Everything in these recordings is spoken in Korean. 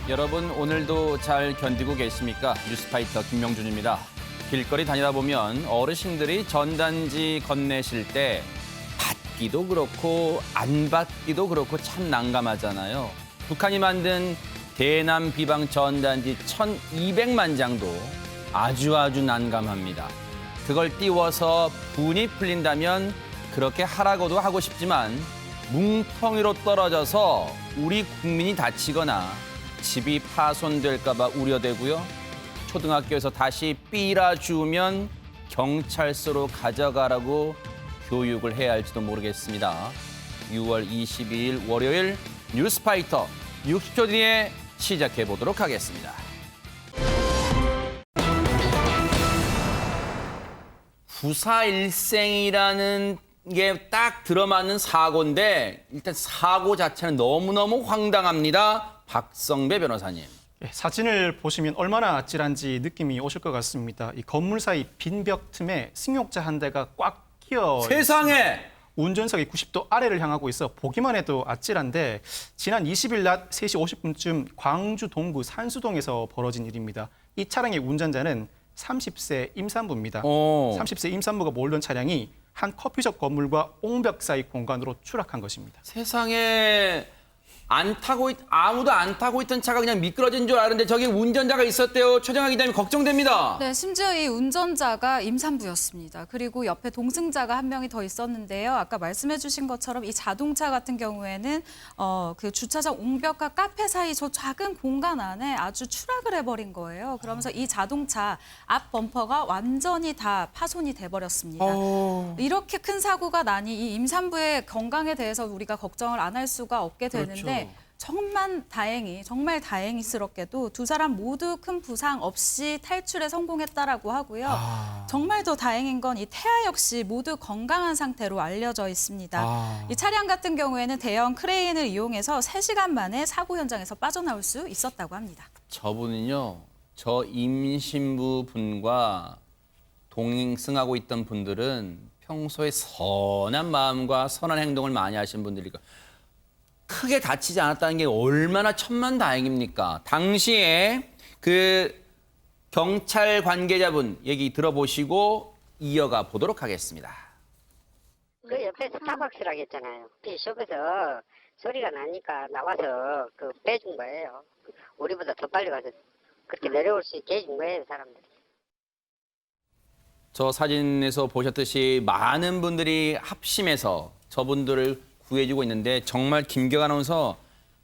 여러분 오늘도 잘 견디고 계십니까? 뉴스파이터 김명준입니다. 길거리 다니다 보면 어르신들이 전단지 건네실 때 받기도 그렇고 안 받기도 그렇고 참 난감하잖아요. 북한이 만든 대남 비방 전단지 1,200만 장도 아주 난감합니다. 그걸 띄워서 분이 풀린다면 그렇게 하라고도 하고 싶지만 뭉텅이로 떨어져서 우리 국민이 다치거나 집이 파손될까 봐 우려되고요. 초등학교에서 다시 삐라 주우면 경찰서로 가져가라고 교육을 해야 할지도 모르겠습니다. 6월 22일 월요일 뉴스파이터 60초 뒤에 시작해 보도록 하겠습니다. 부사일생이라는 게 딱 들어맞는 사고인데 일단 사고 자체는 너무너무 황당합니다. 박성배 변호사님. 사진을 보시면 얼마나 아찔한지 느낌이 오실 것 같습니다. 이 건물 사이 빈 벽 틈에 승용차 한 대가 꽉 끼어 세상에! 운전석이 90도 아래를 향하고 있어 보기만 해도 아찔한데 지난 20일 낮 3시 50분쯤 광주 동구 산수동에서 벌어진 일입니다. 이 차량의 운전자는 30세 임산부입니다. 30세 임산부가 몰던 차량이 한 커피숍 건물과 옹벽 사이 공간으로 추락한 것입니다. 세상에 아무도 안 타고 있던 차가 그냥 미끄러진 줄 알았는데 저기 운전자가 있었대요. 최정아 기자님 걱정됩니다. 네, 심지어 이 운전자가 임산부였습니다. 그리고 옆에 동승자가 한 명이 더 있었는데요. 아까 말씀해 주신 것처럼 이 자동차 같은 경우에는 그 주차장 옹벽과 카페 사이 저 작은 공간 안에 아주 추락을 해버린 거예요. 그러면서 이 자동차 앞 범퍼가 완전히 다 파손이 돼버렸습니다. 이렇게 큰 사고가 나니 이 임산부의 건강에 대해서 우리가 걱정을 안 할 수가 없게 되는데 그렇죠. 정말 다행스럽게도 두 사람 모두 큰 부상 없이 탈출에 성공했다라고 하고요. 정말 더 다행인 건 이 태아 역시 모두 건강한 상태로 알려져 있습니다. 이 차량 같은 경우에는 대형 크레인을 이용해서 3시간 만에 사고 현장에서 빠져나올 수 있었다고 합니다. 저분은요. 저 임신부 분과 동행승하고 있던 분들은 평소에 선한 마음과 선한 행동을 많이 하신 분들이고 크게 다치지 않았다는 게 얼마나 천만다행입니까? 당시에 그 경찰 관계자분 얘기 들어보시고 이어가 보도록 하겠습니다. 그 옆에 스타벅스라고 했잖아요. 쇼에서 소리가 나니까 나와서 그 빼준 거예요. 우리보다 더 빨리 가서 그렇게 내려올 수 있게 해준 거예요, 사람들이. 저 사진에서 보셨듯이 많은 분들이 합심해서 저분들을 구해주고 있는데 정말 김경 아나운서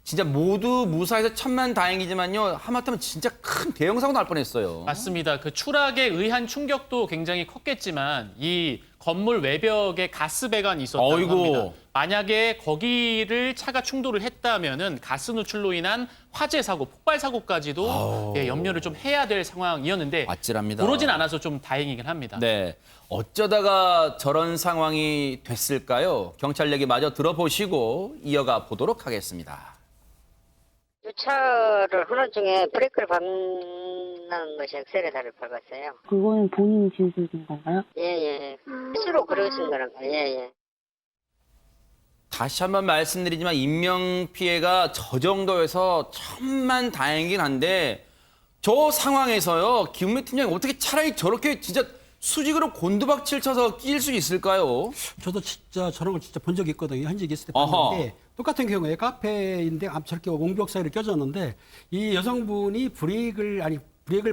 진짜 모두 무사해서 천만다행이지만요. 하마터면 진짜 큰 대형 사고 날 뻔했어요. 맞습니다. 그 추락에 의한 충격도 굉장히 컸겠지만 이 건물 외벽에 가스 배관이 있었다고 합니다. 만약에 거기를 차가 충돌을 했다면은 가스 누출로 인한 화재 사고, 폭발 사고까지도 염려를 좀 해야 될 상황이었는데 아찔합니다. 그러진 않아서 좀 다행이긴 합니다. 네, 어쩌다가 저런 상황이 됐을까요? 경찰 얘기 마저 들어보시고 이어가 보도록 하겠습니다. 주차를 하는 중에 브레이크를 밟는 것이 엑셀레터를 밟았어요. 그거는 본인이 지으신 건가요? 예. 스스로 그러신 거란 거예요. 예. 다시 한번 말씀드리지만 인명피해가 저 정도에서 천만다행이긴 한데 저 상황에서요. 김은미 팀장이 어떻게 차라리 저렇게 진짜 수직으로 곤두박질 쳐서 끼일 수 있을까요? 저도 진짜 저런 걸 진짜 본 적이 있거든요. 현직에 있을 때 봤는데 똑같은 경우에 카페인데 저렇게 옹벽 사이로 껴졌는데 이 여성분이 브레이크를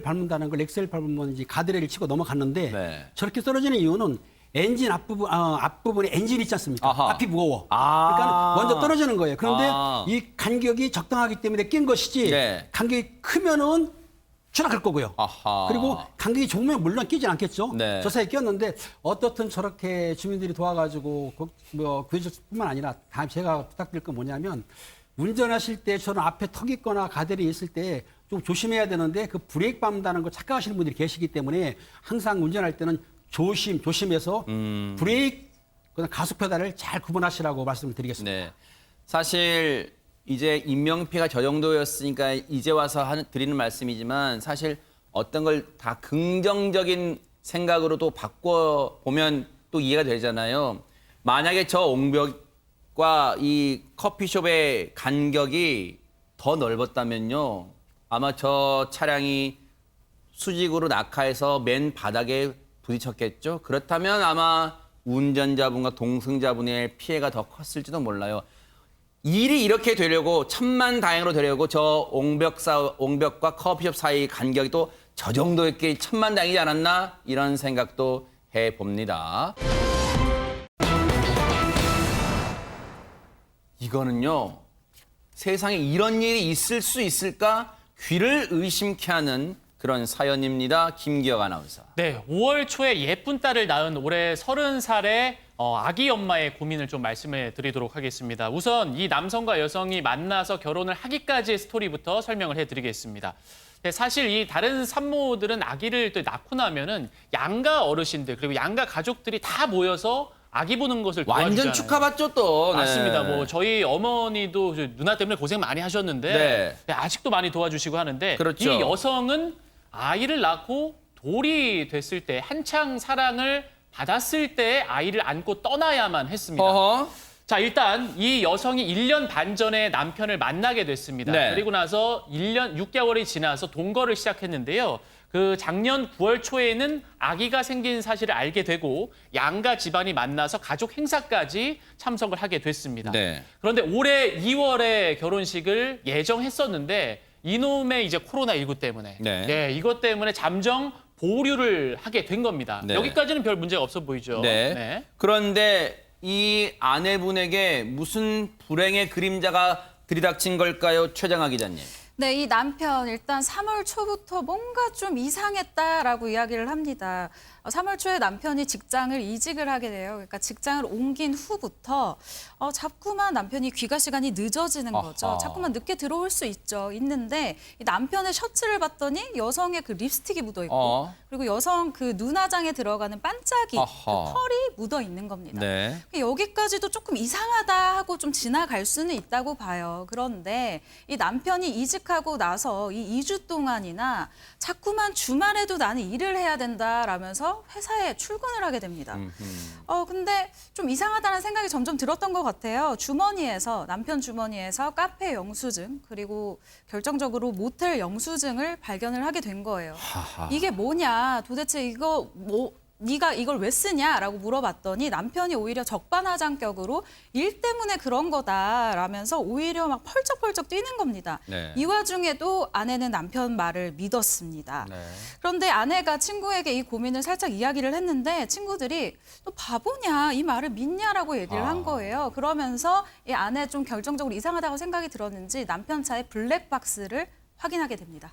밟는다는 걸 엑셀 밟으면 이제 가드레일을 치고 넘어갔는데 저렇게 떨어지는 이유는 엔진 앞부분에 엔진이 있지 않습니까? 앞이 무거워. 그러니까 먼저 떨어지는 거예요. 그런데 이 간격이 적당하기 때문에 낀 것이지 간격이 크면은 추락할 거고요. 그리고 간격이 좁으면 물론 끼진 않겠죠. 저 사이에 꼈는데 어떻든 저렇게 주민들이 도와가지고 구해줄 뿐만 아니라 다음 제가 부탁드릴 건 뭐냐면 운전하실 때 저는 앞에 턱 있거나 가드레일이 있을 때 좀 조심해야 되는데 그 브레이크 밟는다는 걸 착각하시는 분들이 계시기 때문에 항상 운전할 때는 조심해서 브레이크, 가속 페달을 잘 구분하시라고 말씀을 드리겠습니다. 네. 사실 이제 인명피해가 저 정도였으니까 이제 와서 드리는 말씀이지만 사실 어떤 걸 다 긍정적인 생각으로 또 바꿔보면 또 이해가 되잖아요. 만약에 저 옹벽과 이 커피숍의 간격이 더 넓었다면요. 아마 저 차량이 수직으로 낙하해서 맨 바닥에 부딪혔겠죠. 그렇다면 아마 운전자분과 동승자분의 피해가 더 컸을지도 몰라요. 일이 이렇게 되려고 천만다행으로 되려고 저 옹벽과 커피숍 사이 간격이 또 저 정도였기에 천만다행이지 않았나 이런 생각도 해봅니다. 이거는요. 세상에 이런 일이 있을 수 있을까 귀를 의심케 하는 그런 사연입니다. 김기혁 아나운서. 네, 5월 초에 예쁜 딸을 낳은 올해 30살의 아기 엄마의 고민을 좀 말씀해 드리도록 하겠습니다. 우선 이 남성과 여성이 만나서 결혼을 하기까지의 스토리부터 설명을 해드리겠습니다. 네, 사실 이 다른 산모들은 아기를 또 낳고 나면은 양가 어르신들 그리고 양가 가족들이 다 모여서 아기 보는 것을 도와주잖아요. 완전 축하받죠 또. 네. 맞습니다. 뭐 저희 어머니도 누나 때문에 고생 많이 하셨는데 네. 네, 아직도 많이 도와주시고 하는데 그렇죠. 이 여성은 아이를 낳고 돌이 됐을 때 한창 사랑을 받았을 때 아이를 안고 떠나야만 했습니다. 어허. 자, 일단 이 여성이 1년 반 전에 남편을 만나게 됐습니다. 네. 그리고 나서 1년 6개월이 지나서 동거를 시작했는데요. 그 작년 9월 초에는 아기가 생긴 사실을 알게 되고 양가 집안이 만나서 가족 행사까지 참석을 하게 됐습니다. 네. 그런데 올해 2월에 결혼식을 예정했었는데 이놈의 이제 코로나19 때문에 네. 이것 때문에 잠정 보류를 하게 된 겁니다. 네. 여기까지는 별 문제가 없어 보이죠. 네. 그런데 이 아내분에게 무슨 불행의 그림자가 들이닥친 걸까요? 최정아 기자님. 네, 이 남편 일단 3월 초부터 뭔가 좀 이상했다라고 이야기를 합니다. 3월 초에 남편이 직장을 이직을 하게 돼요. 그러니까 직장을 옮긴 후부터 자꾸만 남편이 귀가 시간이 늦어지는 거죠. 아하. 자꾸만 늦게 들어올 수 있는데 이 남편의 셔츠를 봤더니 여성의 그 립스틱이 묻어 있고 그리고 여성 그 눈화장에 들어가는 반짝이, 그 아하. 펄이 묻어 있는 겁니다. 네. 여기까지도 조금 이상하다 하고 좀 지나갈 수는 있다고 봐요. 그런데 이 남편이 이직하고 나서 이 2주 동안이나 자꾸만 주말에도 나는 일을 해야 된다라면서 회사에 출근을 하게 됩니다. 근데 좀 이상하다는 생각이 점점 들었던 것 같아요. 남편 주머니에서 카페 영수증 그리고 결정적으로 모텔 영수증을 발견을 하게 된 거예요. 하하. 이게 뭐냐? 도대체 이거 네가 이걸 왜 쓰냐라고 물어봤더니 남편이 오히려 적반하장격으로 일 때문에 그런 거다라면서 오히려 막 펄쩍펄쩍 뛰는 겁니다. 네. 이 와중에도 아내는 남편 말을 믿었습니다. 네. 그런데 아내가 친구에게 이 고민을 살짝 이야기를 했는데 친구들이 너 바보냐 이 말을 믿냐라고 얘기를 한 거예요. 그러면서 이 아내 좀 결정적으로 이상하다고 생각이 들었는지 남편 차의 블랙박스를 확인하게 됩니다.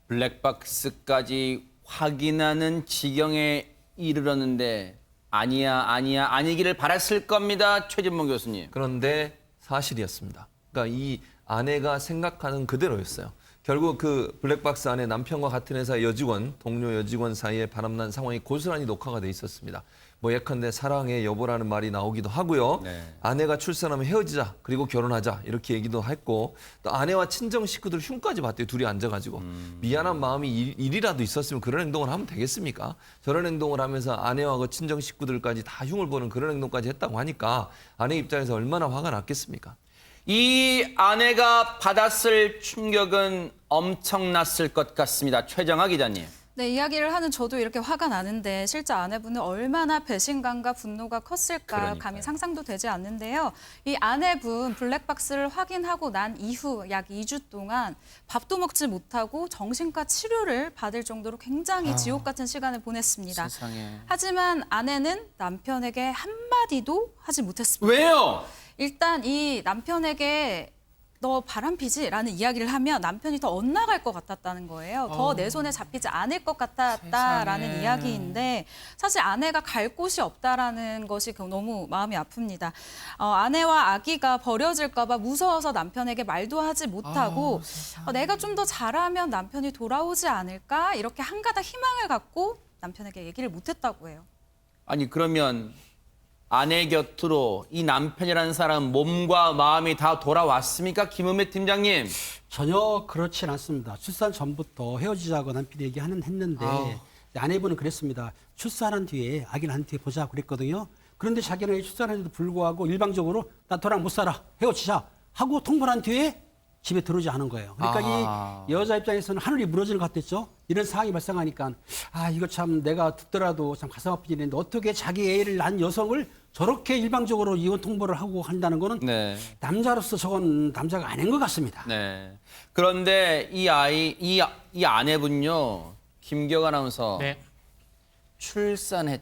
블랙박스까지 확인하는 지경에 이르렀는데 아니기를 바랐을 겁니다. 최진봉 교수님. 그런데 사실이었습니다. 그러니까 이 아내가 생각하는 그대로였어요. 결국 그 블랙박스 안에 남편과 같은 회사 여직원, 동료 여직원 사이에 바람난 상황이 고스란히 녹화가 돼 있었습니다. 뭐 예컨대 사랑의 여보라는 말이 나오기도 하고요. 네. 아내가 출산하면 헤어지자 그리고 결혼하자 이렇게 얘기도 했고 또 아내와 친정 식구들 흉까지 봤대요. 둘이 앉아가지고 미안한 마음이 일이라도 있었으면 그런 행동을 하면 되겠습니까? 저런 행동을 하면서 아내와 그 친정 식구들까지 다 흉을 보는 그런 행동까지 했다고 하니까 아내 입장에서 얼마나 화가 났겠습니까? 이 아내가 받았을 충격은 엄청났을 것 같습니다. 최정아 기자님. 네, 이야기를 하는 저도 이렇게 화가 나는데 실제 아내분은 얼마나 배신감과 분노가 컸을까 그러니까요. 감히 상상도 되지 않는데요. 이 아내분 블랙박스를 확인하고 난 이후 약 2주 동안 밥도 먹지 못하고 정신과 치료를 받을 정도로 굉장히 지옥 같은 시간을 보냈습니다. 세상에. 하지만 아내는 남편에게 한마디도 하지 못했습니다. 왜요? 일단 이 남편에게 너 바람피지라는 이야기를 하면 남편이 더 엇나갈 것 같았다는 거예요. 더 내 손에 잡히지 않을 것 같았다라는 세상에. 이야기인데 사실 아내가 갈 곳이 없다라는 것이 너무 마음이 아픕니다. 아내와 아기가 버려질까 봐 무서워서 남편에게 말도 하지 못하고 내가 좀 더 잘하면 남편이 돌아오지 않을까 이렇게 한가닥 희망을 갖고 남편에게 얘기를 못했다고 해요. 아니 그러면 아내 곁으로 이 남편이라는 사람 몸과 마음이 다 돌아왔습니까? 김은배 팀장님. 전혀 그렇진 않습니다. 출산 전부터 헤어지자고 남편이 했는데 아내분은 그랬습니다. 출산한 뒤에 아기를 한 뒤에 보자 그랬거든요. 그런데 자기는 출산한데도 불구하고 일방적으로 나 너랑 못 살아 헤어지자 하고 통보한 뒤에 집에 들어오지 않은 거예요. 그러니까 이 여자 입장에서는 하늘이 무너지는 것 같았죠. 이런 상황이 발생하니까 이거 참 내가 듣더라도 참 가슴 아픈 일인데 어떻게 자기 애를 낳은 여성을 저렇게 일방적으로 이혼 통보를 하고 한다는 거는 네. 남자로서 저건 남자가 아닌 것 같습니다. 네. 그런데 이 아내분요, 김기혁 아나운서 네.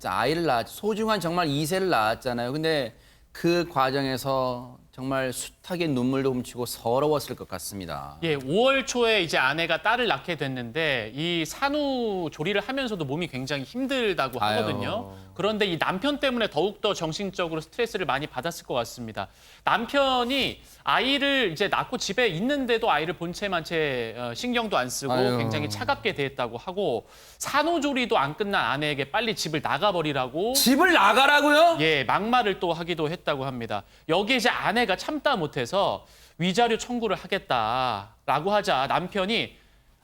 아이를 낳았, 소중한 정말 2세를 낳았잖아요. 근데 그 과정에서 정말 숱하게 눈물도 훔치고 서러웠을 것 같습니다. 예, 5월 초에 이제 아내가 딸을 낳게 됐는데 이 산후조리를 하면서도 몸이 굉장히 힘들다고 하거든요. 아유. 그런데 이 남편 때문에 더욱더 정신적으로 스트레스를 많이 받았을 것 같습니다. 남편이 아이를 이제 낳고 집에 있는데도 아이를 본체만 채 신경도 안 쓰고 아유. 굉장히 차갑게 대했다고 하고 산후조리도 안 끝난 아내에게 빨리 집을 나가버리라고 집을 나가라고요? 예, 막말을 또 하기도 했다고 합니다. 여기에 이제 아내가 참다 못해서 위자료 청구를 하겠다라고 하자 남편이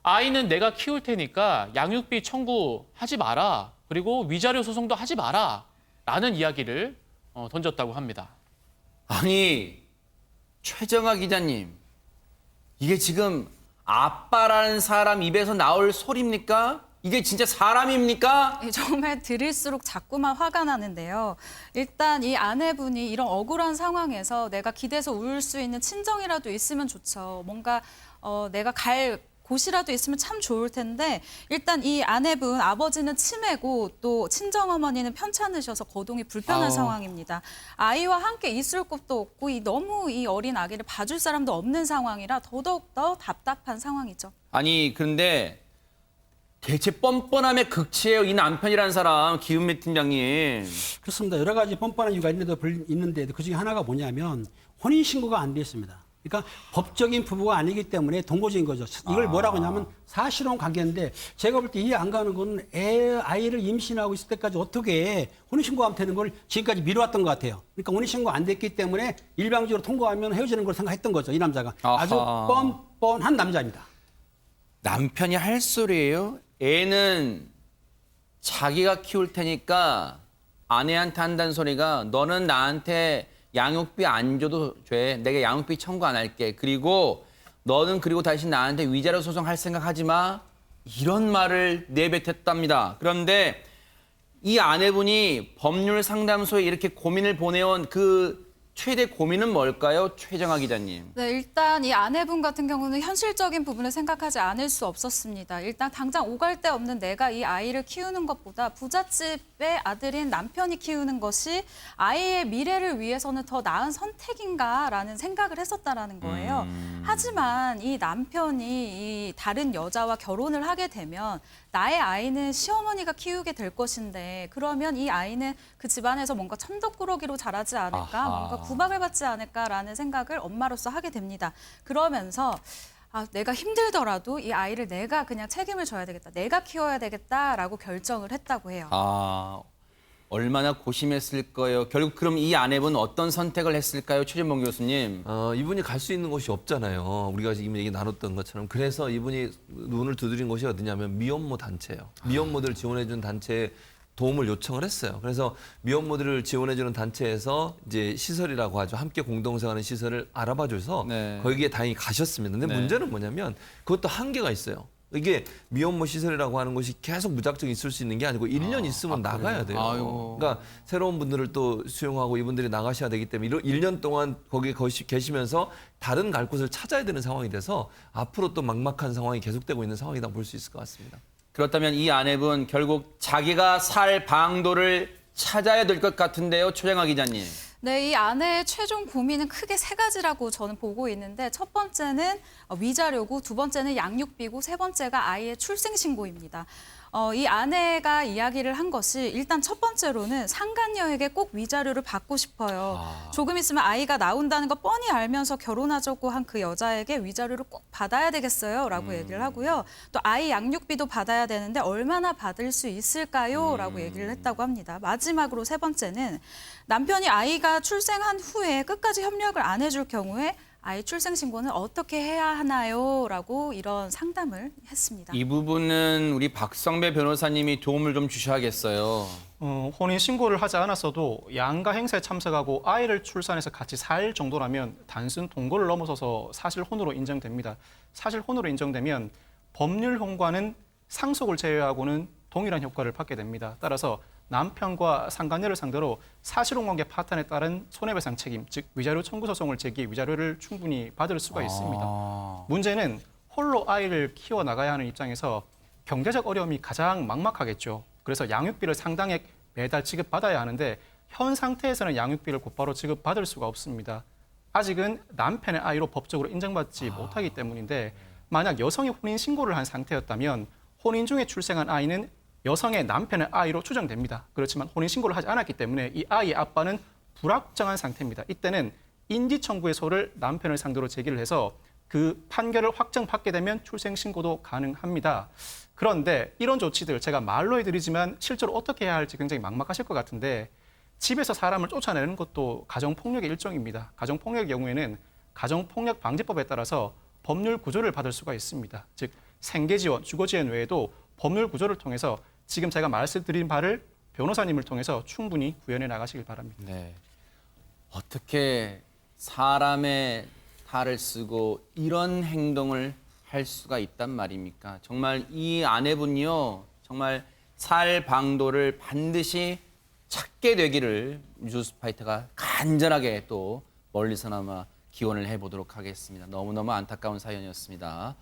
아이는 내가 키울 테니까 양육비 청구하지 마라. 그리고 위자료 소송도 하지 마라. 라는 이야기를 던졌다고 합니다. 아니, 최정아 기자님, 이게 지금 아빠라는 사람 입에서 나올 소리입니까? 이게 진짜 사람입니까? 예, 정말 들을수록 자꾸만 화가 나는데요. 일단 이 아내분이 이런 억울한 상황에서 내가 기대서 울 수 있는 친정이라도 있으면 좋죠. 뭔가 내가 갈 곳이라도 있으면 참 좋을 텐데 일단 이 아내분 아버지는 치매고 또 친정어머니는 편찮으셔서 거동이 불편한 상황입니다. 아이와 함께 있을 곳도 없고 너무 이 어린 아기를 봐줄 사람도 없는 상황이라 더더욱 답답한 상황이죠. 아니, 그런데 대체 뻔뻔함의 극치예요. 이 남편이라는 사람, 기은미 팀장님. 그렇습니다. 여러 가지 뻔뻔한 이유가 있는데 그중에 하나가 뭐냐면 혼인신고가 안 돼 있습니다. 그러니까 법적인 부부가 아니기 때문에 동거지인 거죠. 이걸 뭐라고 하냐면 사실혼 관계인데 제가 볼 때 이해 안 가는 건 아이를 임신하고 있을 때까지 어떻게 혼인신고하면 되는 걸 지금까지 미뤄왔던 것 같아요. 그러니까 혼인신고 안 됐기 때문에 일방적으로 통보하면 헤어지는 걸 생각했던 거죠. 이 남자가. 아주 뻔뻔한 남자입니다. 남편이 할 소리예요? 애는 자기가 키울 테니까 아내한테 한다는 소리가 너는 나한테 양육비 안 줘도 돼. 내가 양육비 청구 안 할게. 그리고 너는 그리고 다시 나한테 위자료 소송할 생각하지 마. 이런 말을 내뱉었답니다. 그런데 이 아내분이 법률 상담소에 이렇게 고민을 보내온 그 최대 고민은 뭘까요? 최정아 기자님. 네, 일단 이 아내분 같은 경우는 현실적인 부분을 생각하지 않을 수 없었습니다. 일단 당장 오갈 데 없는 내가 이 아이를 키우는 것보다 부잣집의 아들인 남편이 키우는 것이 아이의 미래를 위해서는 더 나은 선택인가라는 생각을 했었다라는 거예요. 하지만 이 남편이 이 다른 여자와 결혼을 하게 되면 나의 아이는 시어머니가 키우게 될 것인데 그러면 이 아이는 그 집안에서 뭔가 천덕꾸러기로 자라지 않을까, 뭔가 구박을 받지 않을까라는 생각을 엄마로서 하게 됩니다. 그러면서 내가 힘들더라도 이 아이를 내가 그냥 책임을 져야 되겠다, 내가 키워야 되겠다라고 결정을 했다고 해요. 얼마나 고심했을 거예요. 결국 그럼 이 아내분 어떤 선택을 했을까요? 최진봉 교수님. 이분이 갈 수 있는 곳이 없잖아요. 우리가 지금 얘기 나눴던 것처럼. 그래서 이분이 눈을 두드린 곳이 어디냐면 미혼모 단체예요. 미혼모들을 지원해주는 단체에 도움을 요청을 했어요. 그래서 미혼모들을 지원해주는 단체에서 이제 시설이라고 하죠. 함께 공동생활하는 시설을 알아봐줘서 네. 거기에 다행히 가셨습니다. 근데 네. 문제는 뭐냐면 그것도 한계가 있어요. 이게 미혼모 시설이라고 하는 것이 계속 무작정 있을 수 있는 게 아니고 1년 있으면 나가야 돼요. 아이고. 그러니까 새로운 분들을 또 수용하고 이분들이 나가셔야 되기 때문에 1년 동안 거기에 계시면서 다른 갈 곳을 찾아야 되는 상황이 돼서 앞으로 또 막막한 상황이 계속되고 있는 상황이다 볼 수 있을 것 같습니다. 그렇다면 이 아내분 결국 자기가 살 방도를 찾아야 될 것 같은데요. 최정아 기자님. 네, 이 아내의 최종 고민은 크게 세 가지라고 저는 보고 있는데 첫 번째는 위자료고 두 번째는 양육비고 세 번째가 아이의 출생신고입니다. 이 아내가 이야기를 한 것이 일단 첫 번째로는 상간녀에게 꼭 위자료를 받고 싶어요. 조금 있으면 아이가 나온다는 거 뻔히 알면서 결혼하자고 한 그 여자에게 위자료를 꼭 받아야 되겠어요 라고 얘기를 하고요. 또 아이 양육비도 받아야 되는데 얼마나 받을 수 있을까요? 라고 얘기를 했다고 합니다. 마지막으로 세 번째는 남편이 아이가 출생한 후에 끝까지 협력을 안 해줄 경우에 아이 출생 신고는 어떻게 해야 하나요? 라고 이런 상담을 했습니다. 이 부분은 우리 박성배 변호사님이 도움을 좀 주셔야겠어요. 혼인 신고를 하지 않았어도 양가 행사에 참석하고 아이를 출산해서 같이 살 정도라면 단순 동거를 넘어서서 사실혼으로 인정됩니다. 사실혼으로 인정되면 법률혼과는 상속을 제외하고는 동일한 효과를 받게 됩니다. 따라서 남편과 상간녀를 상대로 사실혼 관계 파탄에 따른 손해배상 책임, 즉 위자료 청구 소송을 제기해 위자료를 충분히 받을 수가 있습니다. 문제는 홀로 아이를 키워나가야 하는 입장에서 경제적 어려움이 가장 막막하겠죠. 그래서 양육비를 상당액 매달 지급받아야 하는데 현 상태에서는 양육비를 곧바로 지급받을 수가 없습니다. 아직은 남편의 아이로 법적으로 인정받지 못하기 때문인데 만약 여성이 혼인 신고를 한 상태였다면 혼인 중에 출생한 아이는 여성의 남편의 아이로 추정됩니다. 그렇지만 혼인 신고를 하지 않았기 때문에 이 아이의 아빠는 불확정한 상태입니다. 이때는 인지청구의 소를 남편을 상대로 제기를 해서 그 판결을 확정받게 되면 출생 신고도 가능합니다. 그런데 이런 조치들 제가 말로 해드리지만 실제로 어떻게 해야 할지 굉장히 막막하실 것 같은데 집에서 사람을 쫓아내는 것도 가정폭력의 일종입니다. 가정폭력의 경우에는 가정폭력방지법에 따라서 법률 구조를 받을 수가 있습니다. 즉 생계지원, 주거지원 외에도 법률 구조를 통해서 지금 제가 말씀드린 바를 변호사님을 통해서 충분히 구현해 나가시길 바랍니다. 네. 어떻게 사람의 탈을 쓰고 이런 행동을 할 수가 있단 말입니까? 정말 이 아내분이요, 정말 살 방도를 반드시 찾게 되기를 뉴스파이터가 간절하게 또 멀리서나마 기원을 해보도록 하겠습니다. 너무너무 안타까운 사연이었습니다.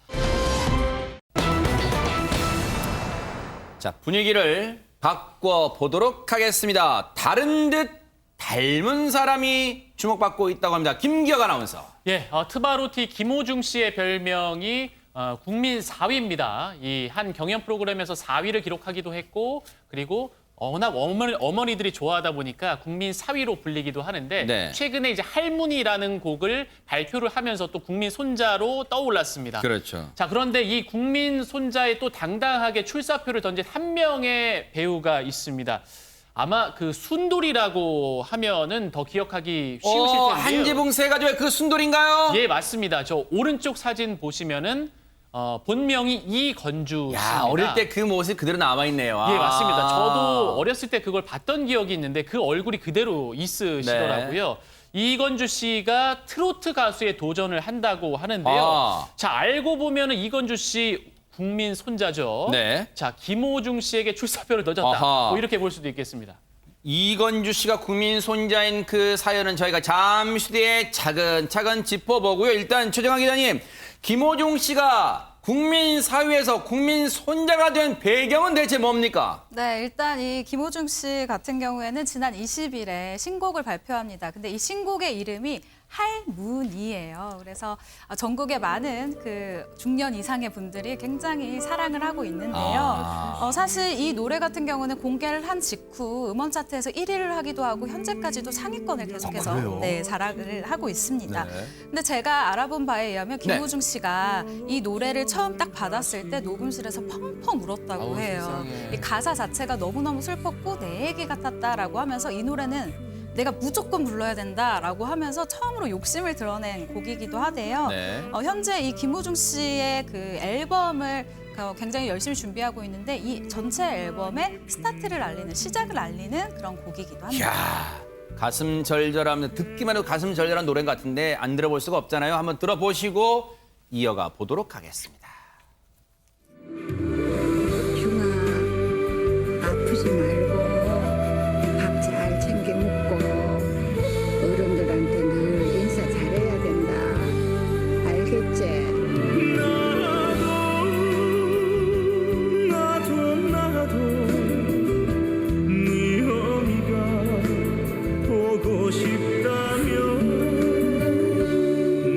자, 분위기를 바꿔보도록 하겠습니다. 다른 듯 닮은 사람이 주목받고 있다고 합니다. 김기혁 아나운서. 예, 트바로티 김호중 씨의 별명이 국민 4위입니다. 이 한 경연 프로그램에서 4위를 기록하기도 했고, 그리고 워낙 어머니들이 좋아하다 보니까 국민 4위로 불리기도 하는데 네. 최근에 이제 할문이라는 곡을 발표를 하면서 또 국민 손자로 떠올랐습니다. 그렇죠. 자, 그런데 이 국민 손자에 또 당당하게 출사표를 던진 한 명의 배우가 있습니다. 아마 그 순돌이라고 하면은 더 기억하기 쉬우실 텐데요. 한지붕 세 가족의 그 순돌인가요? 예, 맞습니다. 저 오른쪽 사진 보시면은 본명이 이건주 야, 씨입니다. 어릴 때 그 모습 그대로 남아있네요. 예, 맞습니다. 저도 어렸을 때 그걸 봤던 기억이 있는데 그 얼굴이 그대로 있으시더라고요. 이건주 씨가 트로트 가수에 도전을 한다고 하는데요. 자, 알고 보면은 이건주 씨 국민 손자죠. 네. 자, 김호중 씨에게 출사표를 던졌다. 아하. 뭐 이렇게 볼 수도 있겠습니다. 이건주 씨가 국민 손자인 그 사연은 저희가 잠시 뒤에 차근차근 짚어보고요. 일단 최정환 기자님, 김호중 씨가 국민 사회에서 국민 손자가 된 배경은 대체 뭡니까? 네, 일단 이 김호중 씨 같은 경우에는 지난 20일에 신곡을 발표합니다. 근데 이 신곡의 이름이 할문이에요. 그래서 전국의 많은 그 중년 이상의 분들이 굉장히 사랑을 하고 있는데요. 사실 이 노래 같은 경우는 공개를 한 직후 음원 차트에서 1위를 하기도 하고 현재까지도 상위권을 계속해서 자랑을 하고 있습니다. 근데 제가 알아본 바에 의하면 김호중 씨가 이 노래를 처음 딱 받았을 때 녹음실에서 펑펑 울었다고 해요. 이 가사 자체가 너무너무 슬펐고 내 얘기 같았다라고 하면서 이 노래는 내가 무조건 불러야 된다라고 하면서 처음으로 욕심을 드러낸 곡이기도 하대요. 네. 현재 이 김호중 씨의 그 앨범을 굉장히 열심히 준비하고 있는데 이 전체 앨범의 스타트를 알리는, 시작을 알리는 그런 곡이기도 합니다. 이야, 가슴 절절하면 듣기만 해도 가슴 절절한 노래인 것 같은데 안 들어볼 수가 없잖아요. 한번 들어보시고 이어가 보도록 하겠습니다. 중아, 아프지 말고 밥 잘 챙겨 먹고 어른들한테 늘 인사 잘해야 된다. 알겠지? 나도 네 어미가 보고 싶다면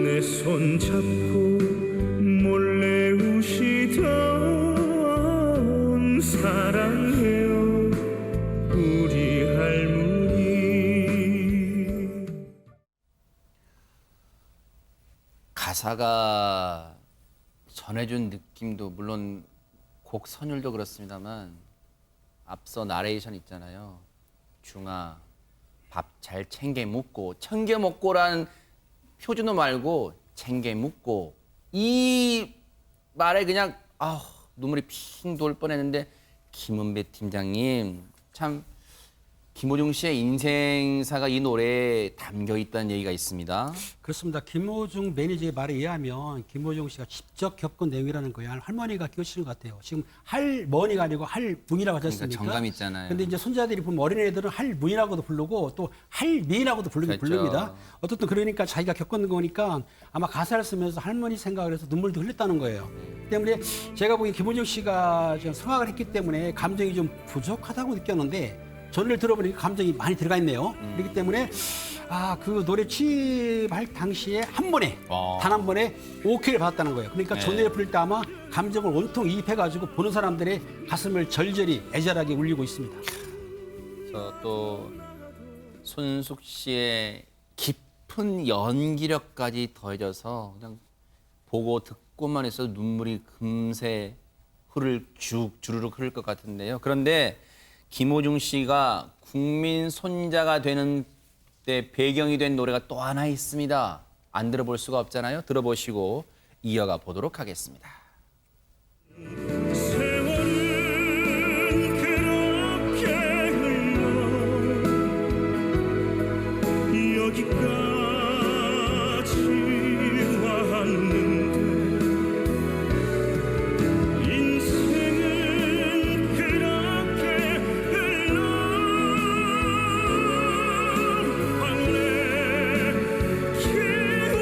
내 손 잡고 몰래 우시던 사랑해요 우리 할머니. 가사가 전해준 느낌도 물론 곡 선율도 그렇습니다만 앞서 나레이션 있잖아요. 중아, 밥 잘 챙겨 먹고, 챙겨 먹고라는 표준어 말고 챙겨 묻고 이 말에 그냥 눈물이 핑 돌 뻔했는데 김은배 팀장님 참 김호중 씨의 인생사가 이 노래에 담겨 있다는 얘기가 있습니다. 그렇습니다. 김호중 매니저의 말에 의하면 김호중 씨가 직접 겪은 내용이라는 거야. 할머니가 끼우치는 것 같아요. 지금 할머니가 아니고 할문이라고 하셨습니까? 그러니까 정감 있잖아요. 근데 이제 손자들이 보면 어린애들은 할문이라고도 부르고 또 할미라고도 그렇죠. 부릅니다. 어쨌든 그러니까 자기가 겪은 거니까 아마 가사를 쓰면서 할머니 생각을 해서 눈물도 흘렸다는 거예요. 그 때문에 제가 보기엔 김호중 씨가 좀 성악을 했기 때문에 감정이 좀 부족하다고 느꼈는데 전을 들어보니까 감정이 많이 들어가 있네요. 그렇기 때문에 그 노래 취입할 당시에 한 번에 단 한 번에 오케이를 받았다는 거예요. 그러니까 전을 부를 때 아마 감정을 온통 이입해가지고 보는 사람들의 가슴을 절절히 애절하게 울리고 있습니다. 또 손숙 씨의 깊은 연기력까지 더해져서 그냥 보고 듣고만 있어도 눈물이 금세 주르륵 흐를 것 같은데요. 그런데 김호중 씨가 국민 손자가 되는 때 배경이 된 노래가 또 하나 있습니다. 안 들어볼 수가 없잖아요. 들어보시고 이어가 보도록 하겠습니다. 세월은 그렇게 흘러 여기까지 왔는데 인생은 그렇게 흘러 황홀해 키우는데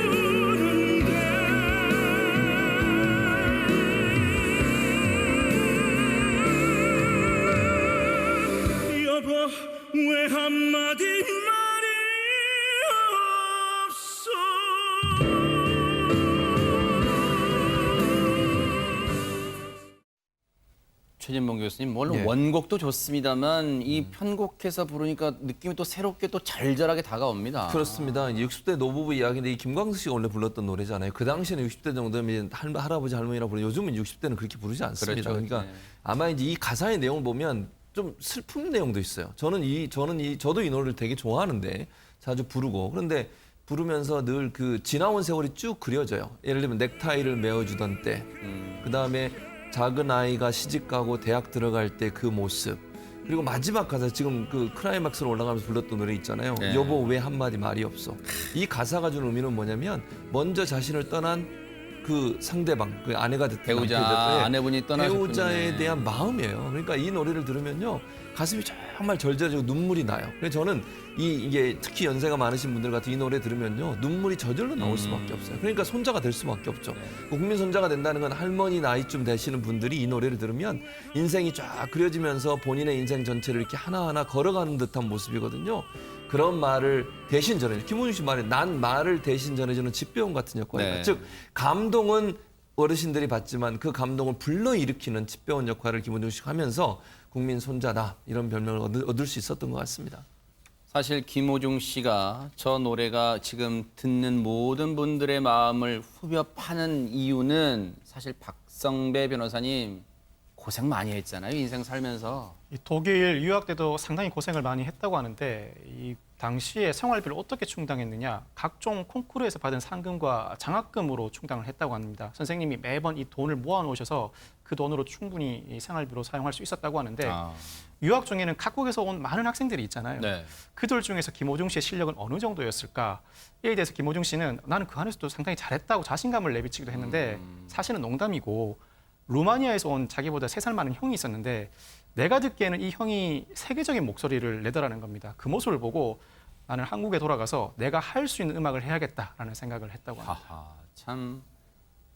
여보 왜 한마디 말이 없어 최진봉 교수님, 물론 예. 원곡도 좋습니다만 이 편곡해서 부르니까 느낌이 또 새롭게 또 절절하게 다가옵니다. 그렇습니다. 이제 60대 노부부 이야기인데 이 김광석 씨가 원래 불렀던 노래잖아요. 그 당시에는 60대 정도면 할아버지 할머니라고 부르고 요즘은 60대는 그렇게 부르지 않습니다. 그렇죠. 그러니까 네. 아마 이제 이 가사의 내용을 보면 좀 슬픈 내용도 있어요. 저도 이 노래를 되게 좋아하는데 자주 부르고 그런데 부르면서 늘 그 지나온 세월이 쭉 그려져요. 예를 들면 넥타이를 메어주던 때, 그 다음에 작은 아이가 시집 가고 대학 들어갈 때 그 모습. 그리고 마지막 가사 지금 그 클라이막스로 올라가면서 불렀던 노래 있잖아요. 네. 여보 왜 한마디 말이 없어. 이 가사가 주는 의미는 뭐냐면 먼저 자신을 떠난 그 상대방, 그 아내가 됐든 배우자, 남편이 됐든 아내분이 떠나셨군요. 배우자에 대한 마음이에요. 그러니까 이 노래를 들으면요 가슴이 정말 절절해지고 눈물이 나요. 그래서 저는 이게 특히 연세가 많으신 분들 같은 이 노래 들으면요 눈물이 저절로 나올 수밖에 없어요. 그러니까 손자가 될 수밖에 없죠. 국민 손자가 된다는 건 할머니 나이쯤 되시는 분들이 이 노래를 들으면 인생이 쫙 그려지면서 본인의 인생 전체를 이렇게 하나하나 걸어가는 듯한 모습이거든요. 그런 말을 대신 전해 김호중 씨 말에 난 말을 대신 전해주는 집배원 같은 역할이에요. 네. 즉 감동은 어르신들이 받지만 그 감동을 불러일으키는 집배원 역할을 김호중 씨가 하면서 국민 손자다 이런 별명을 얻을 수 있었던 것 같습니다. 사실 김호중 씨가 저 노래가 지금 듣는 모든 분들의 마음을 후벼 파는 이유는 사실 박성배 변호사님 고생 많이 했잖아요. 인생 살면서. 이 독일 유학 때도 상당히 고생을 많이 했다고 하는데 이 당시에 생활비를 어떻게 충당했느냐 각종 콩쿠르에서 받은 상금과 장학금으로 충당을 했다고 합니다. 선생님이 매번 이 돈을 모아놓으셔서 그 돈으로 충분히 이 생활비로 사용할 수 있었다고 하는데 유학 중에는 각국에서 온 많은 학생들이 있잖아요. 네. 그들 중에서 김호중 씨의 실력은 어느 정도였을까? 이에 대해서 김호중 씨는 나는 그 안에서도 상당히 잘했다고 자신감을 내비치기도 했는데 사실은 농담이고 루마니아에서 온 자기보다 3살 많은 형이 있었는데 내가 듣기에는 이 형이 세계적인 목소리를 내더라는 겁니다. 그 모습을 보고 나는 한국에 돌아가서 내가 할 수 있는 음악을 해야겠다라는 생각을 했다고 합니다. 하하, 참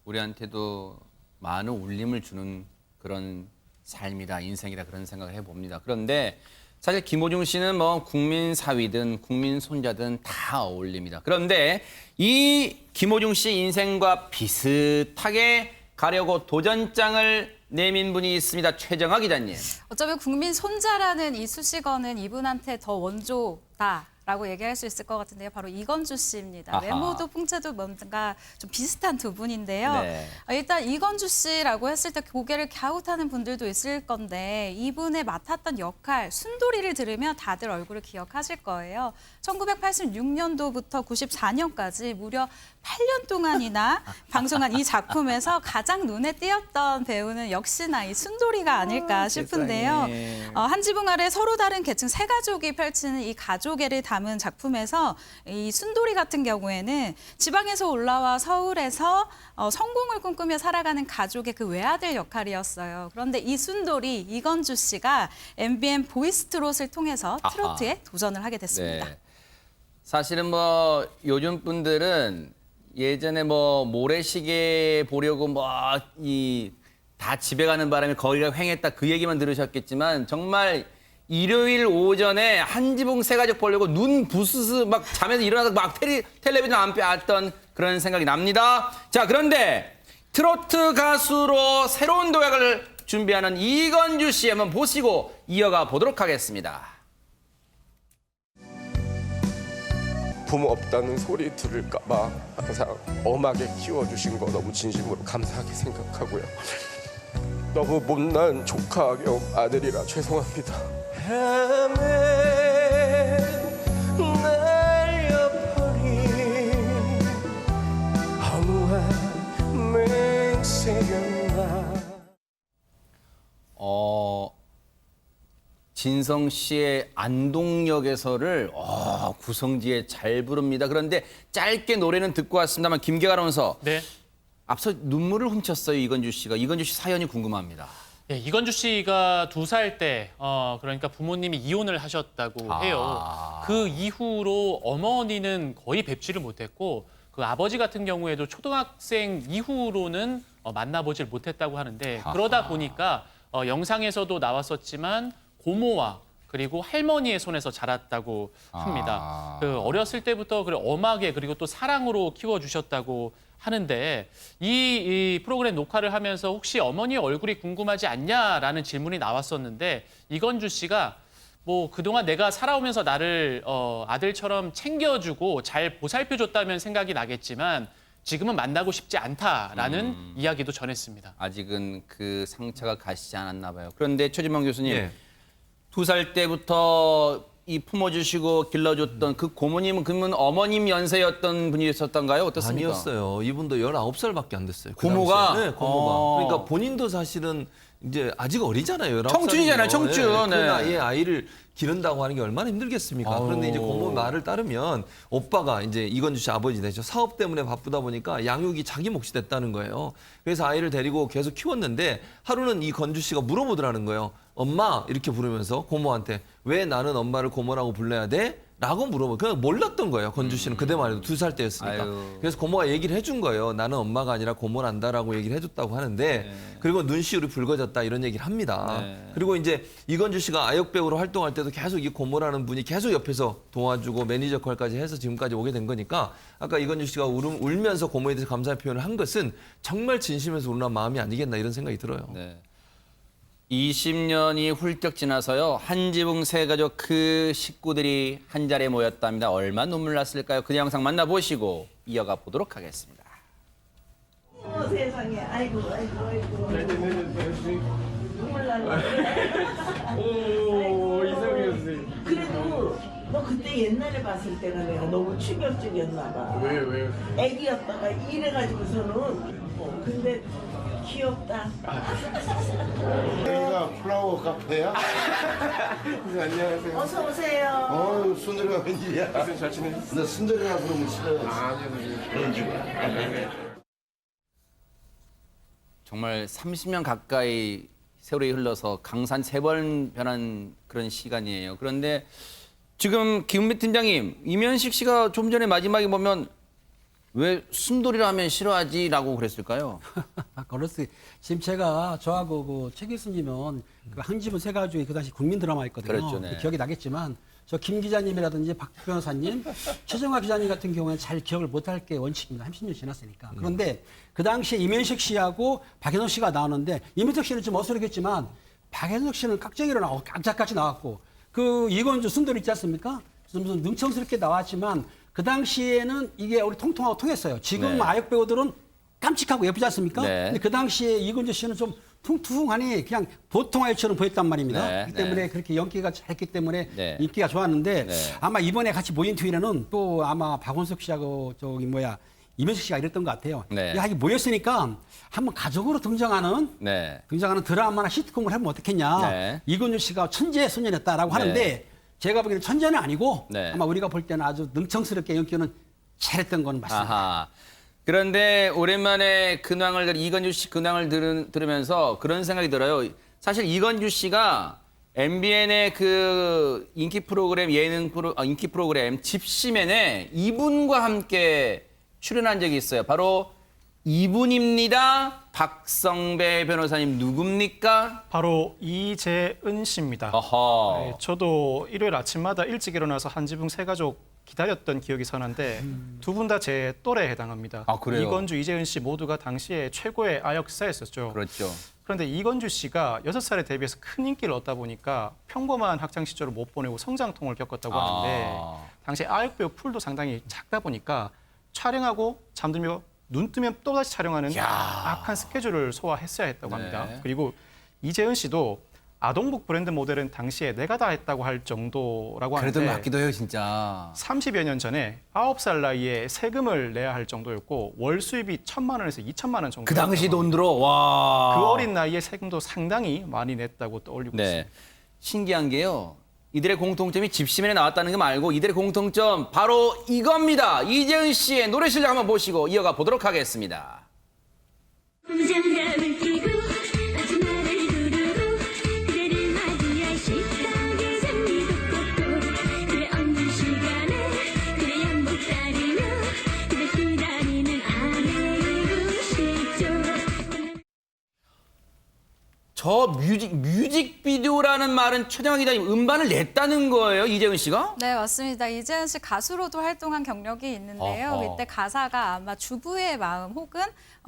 우리한테도 많은 울림을 주는 그런 삶이다, 인생이다 그런 생각을 해봅니다. 그런데 사실 김호중 씨는 뭐 국민 사위든 국민 손자든 다 어울립니다. 그런데 이 김호중 씨 인생과 비슷하게 가려고 도전장을 내민 분이 있습니다. 최정아 기자님. 어쩌면 국민 손자라는 이 수식어는 이분한테 더 원조다. 라고 얘기할 수 있을 것 같은데요. 바로 이건주 씨입니다. 아하. 외모도 풍채도 뭔가 좀 비슷한 두 분인데요. 네. 일단 이건주 씨라고 했을 때 고개를 갸웃하는 분들도 있을 건데 이분의 맡았던 역할 순돌이를 들으면 다들 얼굴을 기억하실 거예요. 1986년도부터 94년까지 무려 8년 동안이나 방송한 이 작품에서 가장 눈에 띄었던 배우는 역시나 이 순돌이가 아닐까 싶은데요. 세상에. 한 지붕 아래 서로 다른 계층 세 가족이 펼치는 이 가족애를 담은 작품에서 이 순돌이 같은 경우에는 지방에서 올라와 서울에서 성공을 꿈꾸며 살아가는 가족의 그 외아들 역할이었어요. 그런데 이 순돌이 이건주 씨가 MBN 보이스 트롯을 통해서 아하. 트로트에 도전을 하게 됐습니다. 네. 사실은 뭐 요즘 분들은 예전에 뭐 모래시계 보려고 뭐 이 다 집에 가는 바람에 거기가 횡했다 그 얘기만 들으셨겠지만 정말 일요일 오전에 한 지붕 세 가족 보려고 눈 부스스 막 잠에서 일어나서 막 텔레비전 안 빼왔던 그런 생각이 납니다. 자, 그런데 트로트 가수로 새로운 도약을 준비하는 이건주 씨 한번 보시고 이어가 보도록 하겠습니다. 부모 없다는 소리 들을까봐 항상 엄하게 키워주신 거 너무 진심으로 감사하게 생각하고요. 너무 못난 조카 겸 아들이라 죄송합니다. 날려버린 허무한 맹세였나. 진성 씨의 안동역에서를 구성지에 잘 부릅니다. 그런데 짧게 노래는 듣고 왔습니다만 김계가 아나운서 네. 앞서 눈물을 훔쳤어요, 이건주 씨가. 이건주 씨 사연이 궁금합니다. 네, 이건주 씨가 2살 때 그러니까 부모님이 이혼을 하셨다고 해요. 그 이후로 어머니는 거의 뵙지를 못했고 그 아버지 같은 경우에도 초등학생 이후로는 만나보질 못했다고 하는데 그러다 보니까 영상에서도 나왔었지만 고모와 그리고 할머니의 손에서 자랐다고 합니다. 그 어렸을 때부터 엄하게 그리고 또 사랑으로 키워주셨다고 하는데 이 프로그램 녹화를 하면서 혹시 어머니의 얼굴이 궁금하지 않냐라는 질문이 나왔었는데 이건주 씨가 뭐 그동안 내가 살아오면서 나를 아들처럼 챙겨주고 잘 보살펴줬다면 생각이 나겠지만 지금은 만나고 싶지 않다라는 이야기도 전했습니다. 아직은 그 상처가 가시지 않았나 봐요. 그런데 최진봉 교수님, 예. 2살 때부터 이 품어주시고 길러줬던 그 고모님은 그러면 어머님 연세였던 분이셨던가요? 어떻습니까? 아니었어요. 이분도 19살밖에 안 됐어요. 그 고모가? 당시에. 네, 고모가. 그러니까 본인도 사실은 이제 아직 어리잖아요. 19살이면. 청춘이잖아요, 청춘. 그 네. 나이에 아이를 기른다고 하는 게 얼마나 힘들겠습니까? 그런데 이제 고모 말을 따르면 오빠가 이제 이건주 씨 아버지 되죠. 사업 때문에 바쁘다 보니까 양육이 자기 몫이 됐다는 거예요. 그래서 아이를 데리고 계속 키웠는데 하루는 이 건주 씨가 물어보더라는 거예요. 엄마 이렇게 부르면서 고모한테 왜 나는 엄마를 고모라고 불러야 돼? 라고 물어보고 그냥 몰랐던 거예요. 건주 씨는 그때만 해도 2살 때였으니까. 아유. 그래서 고모가 얘기를 해준 거예요. 나는 엄마가 아니라 고모란다라고 얘기를 해줬다고 하는데 그리고 눈시울이 붉어졌다 이런 얘기를 합니다. 네. 그리고 이제 이건주 씨가 아역 배우로 활동할 때도 계속 이 고모라는 분이 계속 옆에서 도와주고 매니저 역할까지 해서 지금까지 오게 된 거니까 아까 이건주 씨가 울면서 고모에 대해서 감사의 표현을 한 것은 정말 진심에서 우러난 마음이 아니겠나 이런 생각이 들어요. 네. 20년이 훌쩍 지나서요. 한 지붕 세 가족 그 식구들이 한 자리에 모였답니다. 얼마나 눈물 났을까요? 그 영상 만나보시고 이어가 보도록 하겠습니다. 세상에, 아이고. 눈물 날라. 오, 이상해 선생님. 그래도 너 그때 옛날에 봤을 때가 내가 너무 충격적이었나 봐. 왜? 애기였다가 이래가지고서는 근데 귀엽다. 여기가 플라워 카페야? 안녕하세요. 어서 오세요. 순돌이가 웬일이야? 선생님 잘 지내셨어요? 나 순돌이가 부르면 싫어요. 아니요. 정말 30년 가까이 세월이 흘러서 강산 3번 변한 그런 시간이에요. 그런데 지금 김은배 팀장님, 이면식 씨가 좀 전에 마지막에 보면 왜 순돌이라 하면 싫어하지라고 그랬을까요? 어렸을 때 지금 제가 저하고 그 최 교수님은 그 한 집은 세 가족이 그 당시 국민 드라마였거든요. 그랬죠, 네. 기억이 나겠지만 저 김 기자님이라든지 박 변호사님, 최정화 기자님 같은 경우에는 잘 기억을 못할 게 원칙입니다. 30년 지났으니까. 그런데 그 당시에 이면식 씨하고 박현석 씨가 나오는데 이면식 씨는 좀 어설프겠지만 박현석 씨는 깍쟁이로 나오고 깜짝같이 나왔고 그 이건주 순돌이 있지 않습니까? 좀 능청스럽게 나왔지만 그 당시에는 이게 우리 통통하고 통했어요. 지금 네. 아역 배우들은 깜찍하고 예쁘지 않습니까? 네. 근데 그 당시에 이건주 씨는 좀 퉁퉁하니 그냥 보통 아이처럼 보였단 말입니다. 네, 그렇기 때문에 네. 그렇게 연기가 잘했기 때문에 네. 인기가 좋았는데 네. 아마 이번에 같이 모인 뒤에는 또 아마 박원석 씨하고 이면식 씨가 이랬던 것 같아요. 네. 야, 이게 모였으니까 한번 가족으로 등장하는 네. 드라마나 시트콤을 하면 어떻겠냐. 네. 이건주 씨가 천재 소년이었다라고 네. 하는데 제가 보기에는 천재는 아니고 네. 아마 우리가 볼 때는 아주 능청스럽게 연기는 잘했던 건 맞습니다. 아하. 그런데 오랜만에 이건주 씨 근황을 들으면서 그런 생각이 들어요. 사실 이건주 씨가 MBN의 그 인기 프로그램 인기 프로그램 집시맨에 이분과 함께 출연한 적이 있어요. 바로 이분입니다. 박성배 변호사님 누굽니까? 바로 이재은 씨입니다. 어허. 네, 저도 일요일 아침마다 일찍 일어나서 한지붕 세 가족 기다렸던 기억이 선한데 두 분 다 제 또래에 해당합니다. 아, 그래요? 이건주, 이재은 씨 모두가 당시에 최고의 아역 스타였었죠. 그렇죠. 그런데 이건주 씨가 6살에 데뷔해서 큰 인기를 얻다 보니까 평범한 학창 시절을 못 보내고 성장통을 겪었다고 하는데 당시 아역 배우 풀도 상당히 작다 보니까 촬영하고 잠들며 눈 뜨면 또다시 촬영하는 악한 스케줄을 소화했어야 했다고 합니다. 네. 그리고 이재은 씨도 아동복 브랜드 모델은 당시에 내가 다 했다고 할 정도라고 하는데 그래도 맞기도 해요, 진짜. 30여 년 전에 9살 나이에 세금을 내야 할 정도였고 월 수입이 1,000만 원에서 2천만 원 정도. 그 당시 돈으로 와. 그 어린 나이에 세금도 상당히 많이 냈다고 떠올리고 있습니다. 네. 신기한 게요. 이들의 공통점이 집시맨에 나왔다는 게 말고 이들의 공통점 바로 이겁니다. 이재은 씨의 노래 실력 한번 보시고 이어가 보도록 하겠습니다. 장갑을 끼고 마지막을 두르고 그대를 맞이할 식탁에 장미도 꽂고 그대 없는 시간에 그대 양복 따르며 그대 기다리는 아내이고 싶죠. 저 뮤직비디오라는 말은 최정화 기자님 음반을 냈다는 거예요, 이재은 씨가? 네, 맞습니다. 이재은 씨 가수로도 활동한 경력이 있는데요. 어허. 이때 가사가 아마 주부의 마음 혹은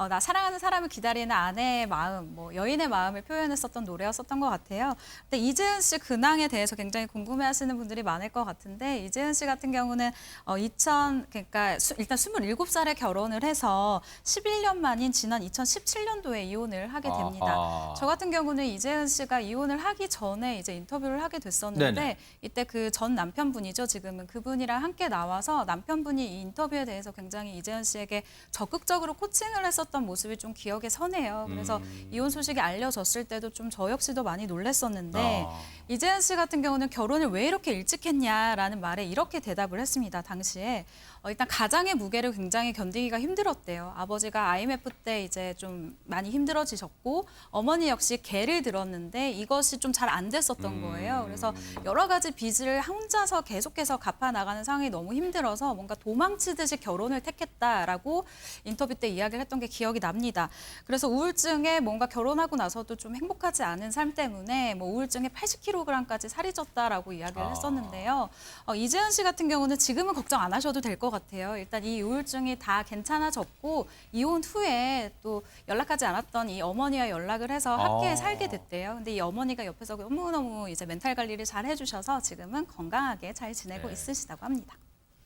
나 사랑하는 사람을 기다리는 아내의 마음, 여인의 마음을 표현했었던 노래였었던 것 같아요. 근데 이재은 씨 근황에 대해서 굉장히 궁금해하시는 분들이 많을 것 같은데 이재은 씨 같은 경우는 그러니까 일단 27살에 결혼을 해서 11년 만인 지난 2017년도에 이혼을 하게 됩니다. 아하. 저 같은 경우는 이재은 씨가 이혼을 하기 전에 이제 인터뷰를 하게 됐었는데 네네. 이때 그 전 남편분이죠. 지금은 그분이랑 함께 나와서 남편분이 이 인터뷰에 대해서 굉장히 이재은 씨에게 적극적으로 코칭을 했었던 모습이 좀 기억에 서네요. 그래서 이혼 소식이 알려졌을 때도 좀 저 역시도 많이 놀랐었는데 이재은 씨 같은 경우는 결혼을 왜 이렇게 일찍 했냐라는 말에 이렇게 대답을 했습니다. 당시에 일단 가장의 무게를 굉장히 견디기가 힘들었대요. 아버지가 IMF 때 이제 좀 많이 힘들어지셨고 어머니 역시 개를 들었는데 이것이 좀 잘 안 됐었던 거예요. 그래서 여러 가지 빚을 혼자서 계속해서 갚아 나가는 상황이 너무 힘들어서 뭔가 도망치듯이 결혼을 택했다라고 인터뷰 때 이야기를 했던 게 기억이 납니다. 그래서 우울증에 뭔가 결혼하고 나서도 좀 행복하지 않은 삶 때문에 우울증에 80kg까지 살이 쪘다라고 이야기를 했었는데요. 이재은 씨 같은 경우는 지금은 걱정 안 하셔도 될 것 같아요. 일단 이 우울증이 다 괜찮아졌고 이혼 후에 또 연락하지 않았던 이 어머니와 연락을 해서 함께 살게 됐대요. 근데 이 어머니가 옆에서 너무너무 이제 멘탈 관리를 잘 해주셔서 지금은 건강하게 잘 지내고 있으시다고 합니다.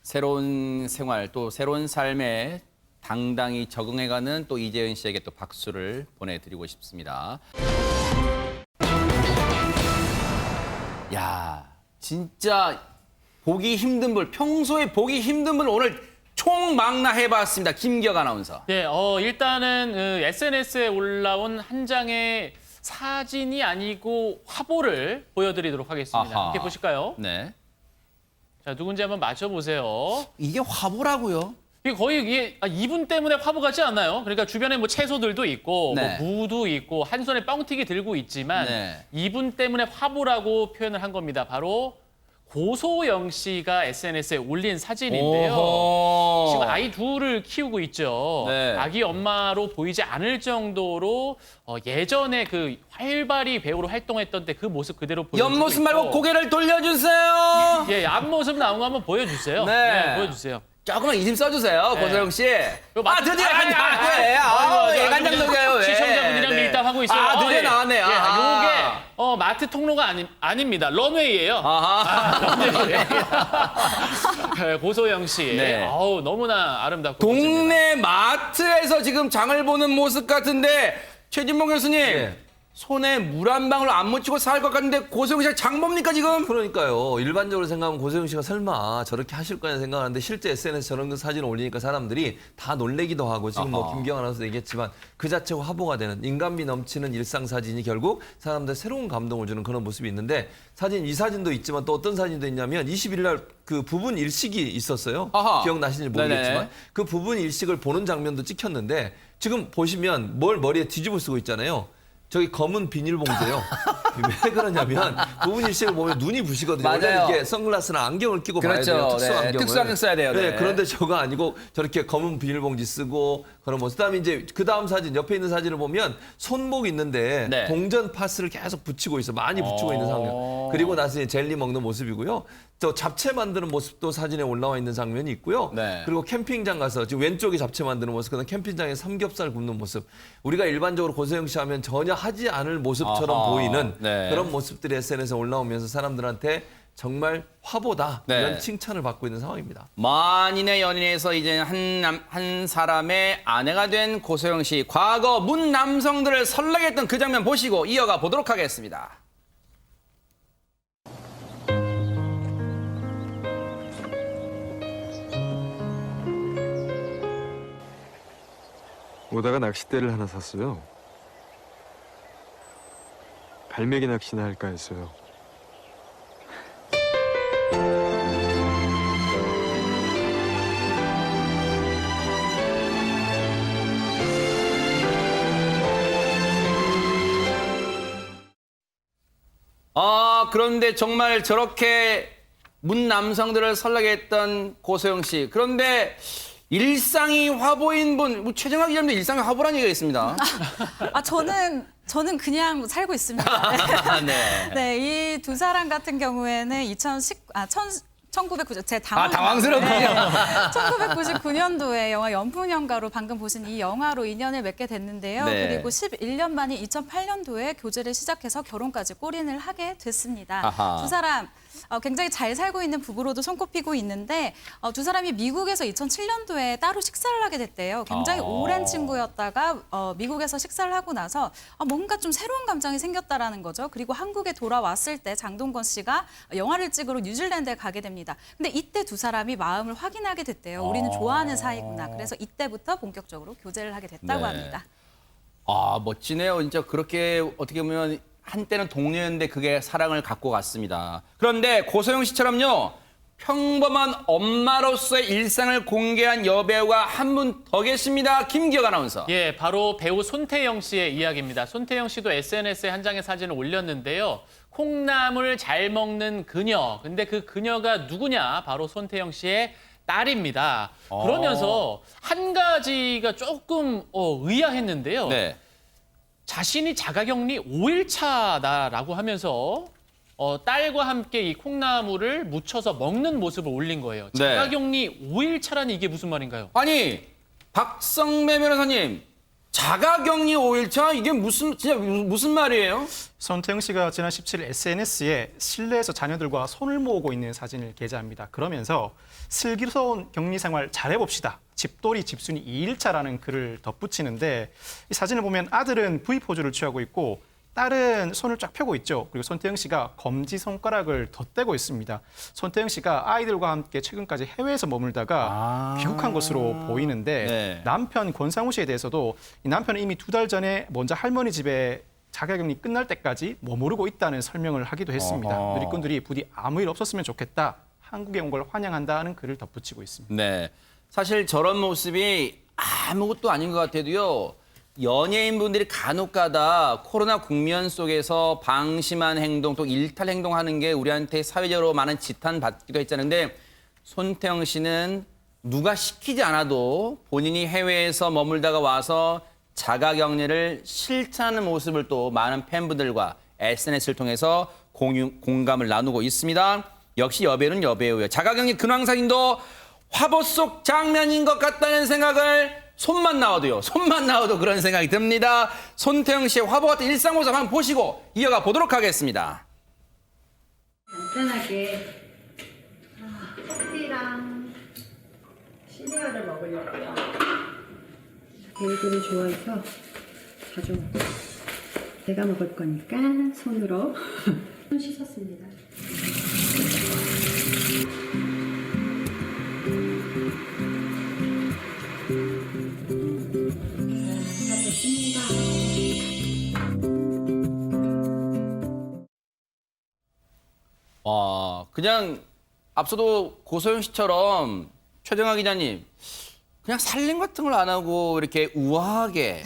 새로운 생활 또 새로운 삶에 당당히 적응해가는 또 이재은 씨에게 또 박수를 보내드리고 싶습니다. 야, 진짜 보기 힘든 분, 평소에 보기 힘든 분 오늘 총망라해봤습니다. 김기혁 아나운서. 네, 일단은 SNS에 올라온 한 장의 사진이 아니고 화보를 보여드리도록 하겠습니다. 아하. 함께 보실까요? 네. 자, 누군지 한번 맞춰보세요. 이게 화보라고요? 이게 거의 이분 때문에 화보 같지 않나요? 그러니까 주변에 채소들도 있고 네. 무도 있고 한 손에 뻥튀기 들고 있지만 네. 이분 때문에 화보라고 표현을 한 겁니다. 바로 고소영 씨가 SNS에 올린 사진인데요. 오호. 지금 아이 둘을 키우고 있죠. 네. 아기 엄마로 보이지 않을 정도로 예전에 그 활발히 배우로 활동했던 때 그 모습 그대로 보여주고 옆모습 있고. 말고 고개를 돌려주세요. 예, 앞모습 나온 거 한번 보여주세요. 네. 보여주세요. 조금만 이름 써주세요, 네. 고소영 씨. 드디어 아이고, 예간장 녹여요. 왜? 시청자분이랑 밀당하고 있어요. 드디어 나왔네. 요게 마트 통로가 아닙니다. 런웨이예요. 런웨이. 고소영 씨. 네. 너무나 아름답고 동네 마트에서 지금 장을 보는 모습 같은데 최진봉 교수님 네. 손에 물 한 방울 안 묻히고 살 것 같은데 고소영 씨가 장 봅니까 지금? 그러니까요. 일반적으로 생각하면 고소영 씨가 설마 저렇게 하실 거냐 생각하는데 실제 SNS 저런 사진을 올리니까 사람들이 다 놀래기도 하고 지금 뭐 김기영 아나운서도 얘기했지만 그 자체가 화보가 되는 인간미 넘치는 일상 사진이 결국 사람들 새로운 감동을 주는 그런 모습이 있는데 이 사진도 있지만 또 어떤 사진도 있냐면 20일 날 그 부분 일식이 있었어요. 기억나시는지 모르겠지만 네네. 그 부분 일식을 보는 장면도 찍혔는데 지금 보시면 뭘 머리에 뒤집어 쓰고 있잖아요. 저기 검은 비닐봉지예요. 왜 그러냐면 부분 일식을 보면 눈이 부시거든요. 맞아요. 원래 이렇게 선글라스나 안경을 끼고 봐야 돼요. 특수 네. 안경을. 특수 안경 써야 돼요. 네. 그런데 저거 아니고 저렇게 검은 비닐봉지 쓰고 그런 모습. 그다음에 이제 그 다음 사진 옆에 있는 사진을 보면 손목 있는데 네. 동전 파스를 계속 붙이고 있어. 많이 붙이고 있는 장면. 그리고 나서 이제 젤리 먹는 모습이고요. 저 잡채 만드는 모습도 사진에 올라와 있는 장면이 있고요. 네. 그리고 캠핑장 가서 지금 왼쪽에 잡채 만드는 모습, 그다음 캠핑장에 삼겹살 굽는 모습. 우리가 일반적으로 고소영 씨 하면 전혀 하지 않을 모습처럼 보이는 네. 그런 모습들이 SNS에 올라오면서 사람들한테 정말 화보다 네. 이런 칭찬을 받고 있는 상황입니다. 만인의 연인에서 이제 한 사람의 아내가 된 고소영 씨. 과거 문 남성들을 설레게 했던 그 장면 보시고 이어가 보도록 하겠습니다. 오다가 낚싯대를 하나 샀어요. 발매기 낚시나 할까 했어요. 그런데 정말 저렇게 문 남성들을 설레게 했던 고소영 씨. 그런데 일상이 화보인 분, 최정학 기자님도 일상이 화보라는 얘기가 있습니다. 저는 그냥 살고 있습니다. 네. 네, 이 두 사람 같은 경우에는 1990, 제 당황스럽군요. 1999년도에 영화 연풍연가로 방금 보신 이 영화로 인연을 맺게 됐는데요. 네. 그리고 11년 만인 2008년도에 교제를 시작해서 결혼까지 골인을 하게 됐습니다. 아하. 두 사람 굉장히 잘 살고 있는 부부로도 손꼽히고 있는데 두 사람이 미국에서 2007년도에 따로 식사를 하게 됐대요. 굉장히 오랜 친구였다가 미국에서 식사를 하고 나서 뭔가 좀 새로운 감정이 생겼다라는 거죠. 그리고 한국에 돌아왔을 때 장동건 씨가 영화를 찍으러 뉴질랜드에 가게 됩니다. 근데 이때 두 사람이 마음을 확인하게 됐대요. 우리는 좋아하는 사이구나. 그래서 이때부터 본격적으로 교제를 하게 됐다고 네. 합니다. 멋지네요. 진짜 그렇게 어떻게 보면 한때는 동료였는데 그게 사랑을 갖고 갔습니다. 그런데 고소영 씨처럼요. 평범한 엄마로서의 일상을 공개한 여배우가 한 분 더 계십니다. 김기혁 아나운서. 예, 바로 배우 손태영 씨의 이야기입니다. 손태영 씨도 SNS에 한 장의 사진을 올렸는데요. 콩나물 잘 먹는 그녀. 근데 그 그녀가 누구냐? 바로 손태영 씨의 딸입니다. 그러면서 한 가지가 조금 의아했는데요. 네. 자신이 자가격리 5일차다라고 하면서 딸과 함께 이 콩나물을 묻혀서 먹는 모습을 올린 거예요. 네. 자가격리 5일차라니 이게 무슨 말인가요? 아니, 박성배 변호사님. 자가격리 5일차? 이게 무슨 말이에요? 손태영 씨가 지난 17일 SNS에 실내에서 자녀들과 손을 모으고 있는 사진을 게재합니다. 그러면서 슬기로운 격리 생활 잘해봅시다. 집돌이 집순이 2일차라는 글을 덧붙이는데 이 사진을 보면 아들은 V포즈를 취하고 있고 딸은 손을 쫙 펴고 있죠. 그리고 손태영 씨가 검지손가락을 덧대고 있습니다. 손태영 씨가 아이들과 함께 최근까지 해외에서 머물다가 귀국한 것으로 보이는데 네. 남편 권상우 씨에 대해서도 이 남편은 이미 2달 전에 먼저 할머니 집에 자가격리 끝날 때까지 머무르고 있다는 설명을 하기도 했습니다. 누리꾼들이 부디 아무 일 없었으면 좋겠다. 한국에 온 걸 환영한다는 글을 덧붙이고 있습니다. 네. 사실 저런 모습이 아무것도 아닌 것 같아도요. 연예인분들이 간혹가다 코로나 국면 속에서 방심한 행동 또 일탈 행동하는 게 우리한테 사회적으로 많은 지탄받기도 했잖아요. 근데 손태영 씨는 누가 시키지 않아도 본인이 해외에서 머물다가 와서 자가격리를 실천하는 모습을 또 많은 팬분들과 SNS를 통해서 공감을 나누고 있습니다. 역시 여배우는 여배우예요. 자가격리 근황사진도 화보 속 장면인 것 같다는 생각을 손만 나와도 그런 생각이 듭니다. 손태영 씨의 화보 같은 일상 모습 한번 보시고 이어가 보도록 하겠습니다. 간단하게 커피랑 시리얼을 먹으려고요. 베이글을 좋아해서 자주 먹어요. 제가 먹을 거니까 손으로 손 씻었습니다. 와, 그냥 앞서도 고소영 씨처럼 최정아 기자님 그냥 살림 같은 걸 안 하고 이렇게 우아하게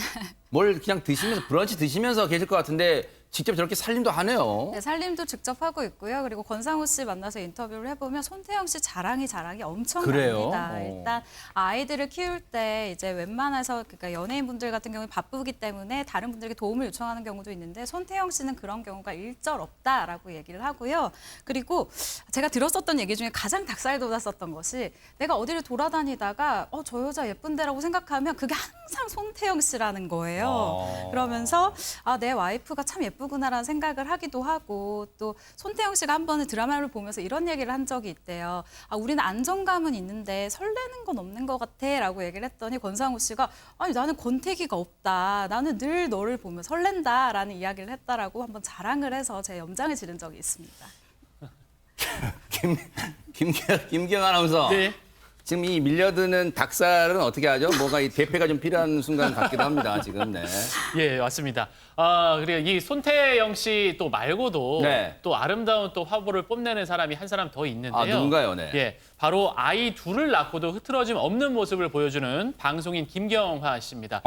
뭘 그냥 드시면서 브런치 드시면서 계실 것 같은데 직접 저렇게 살림도 하네요. 네, 살림도 직접 하고 있고요. 그리고 권상우 씨 만나서 인터뷰를 해보면 손태영 씨 자랑이 그래요? 엄청납니다. 일단 아이들을 키울 때 이제 웬만해서 그러니까 연예인분들 같은 경우에 바쁘기 때문에 다른 분들에게 도움을 요청하는 경우도 있는데 손태영 씨는 그런 경우가 일절 없다라고 얘기를 하고요. 그리고 제가 들었었던 얘기 중에 가장 닭살 돋았었던 것이 내가 어디를 돌아다니다가 저 여자 예쁜데라고 생각하면 그게 항상 손태영 씨라는 거예요. 그러면서 내 와이프가 참 예쁘구나라는 생각을 하기도 하고 또 손태영 씨가 한 번은 드라마를 보면서 이런 얘기를 한 적이 있대요. 우리는 안정감은 있는데 설레는 건 없는 것 같아 라고 얘기를 했더니 권상우 씨가 아니 나는 권태기가 없다. 나는 늘 너를 보면 설렌다 라는 이야기를 했다라고 한번 자랑을 해서 제 염장을 지른 적이 있습니다. 김기영 아나운서. 네. 지금 이 밀려드는 닭살은 어떻게 하죠? 뭐가 이 대패가 좀 필요한 순간 같기도 합니다. 지금. 네. 예, 맞습니다. 그리고 이 손태영 씨 또 말고도 네. 또 아름다운 또 화보를 뽐내는 사람이 한 사람 더 있는데요. 누군가요? 네. 예, 바로 아이 둘을 낳고도 흐트러짐 없는 모습을 보여주는 방송인 김경화 씨입니다.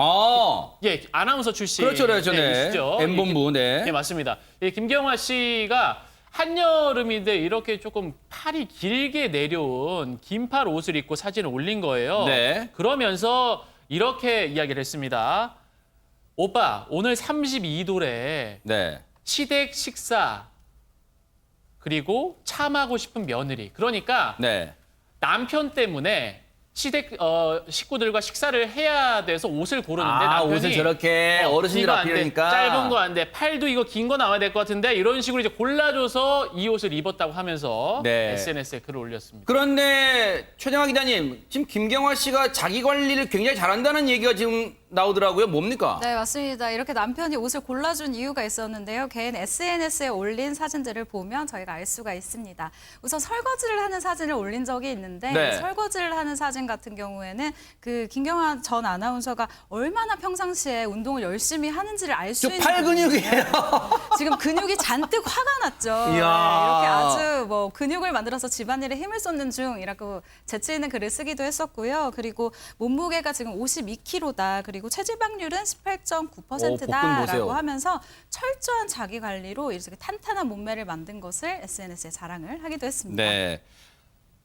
예, 아나운서 출신. 그렇죠. 네. 이시죠. M본부. 네. 예, 맞습니다. 예, 김경화 씨가 한여름인데 이렇게 조금 팔이 길게 내려온 긴팔 옷을 입고 사진을 올린 거예요. 네. 그러면서 이렇게 이야기를 했습니다. 오빠, 오늘 32도래. 네. 시댁 식사 그리고 참하고 싶은 며느리. 그러니까 네. 남편 때문에 시댁 식구들과 식사를 해야 돼서 옷을 고르는데 남편이 옷을 저렇게 어르신들 이거 안 돼, 앞이니까 짧은 거 안 돼, 팔도 이거 긴 거 나와야 될 것 같은데 이런 식으로 이제 골라줘서 이 옷을 입었다고 하면서 네. SNS에 글을 올렸습니다. 그런데 최정아 기자님, 지금 김경화 씨가 자기 관리를 굉장히 잘한다는 얘기가 지금 나오더라고요. 뭡니까? 네, 맞습니다. 이렇게 남편이 옷을 골라준 이유가 있었는데요. 개인 SNS에 올린 사진들을 보면 저희가 알 수가 있습니다. 우선 설거지를 하는 사진을 올린 적이 있는데 네. 설거지를 하는 사진 같은 경우에는 그 김경화 전 아나운서가 얼마나 평상시에 운동을 열심히 하는지를 알 수 있는 팔 근육이에요. 지금 근육이 잔뜩 화가 났죠. 네, 이야. 이렇게 아주 뭐 근육을 만들어서 집안일에 힘을 쏟는 중이라고 재치 있는 글을 쓰기도 했었고요. 그리고 몸무게가 지금 52kg다. 그리고 체지방률은 18.9%다라고 하면서 철저한 자기 관리로 이렇게 탄탄한 몸매를 만든 것을 SNS에 자랑을 하기도 했습니다. 네.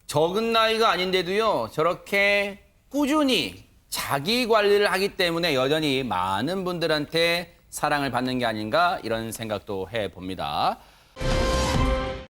적은 나이가 아닌데도요. 저렇게 꾸준히 자기 관리를 하기 때문에 여전히 많은 분들한테 사랑을 받는 게 아닌가 이런 생각도 해봅니다.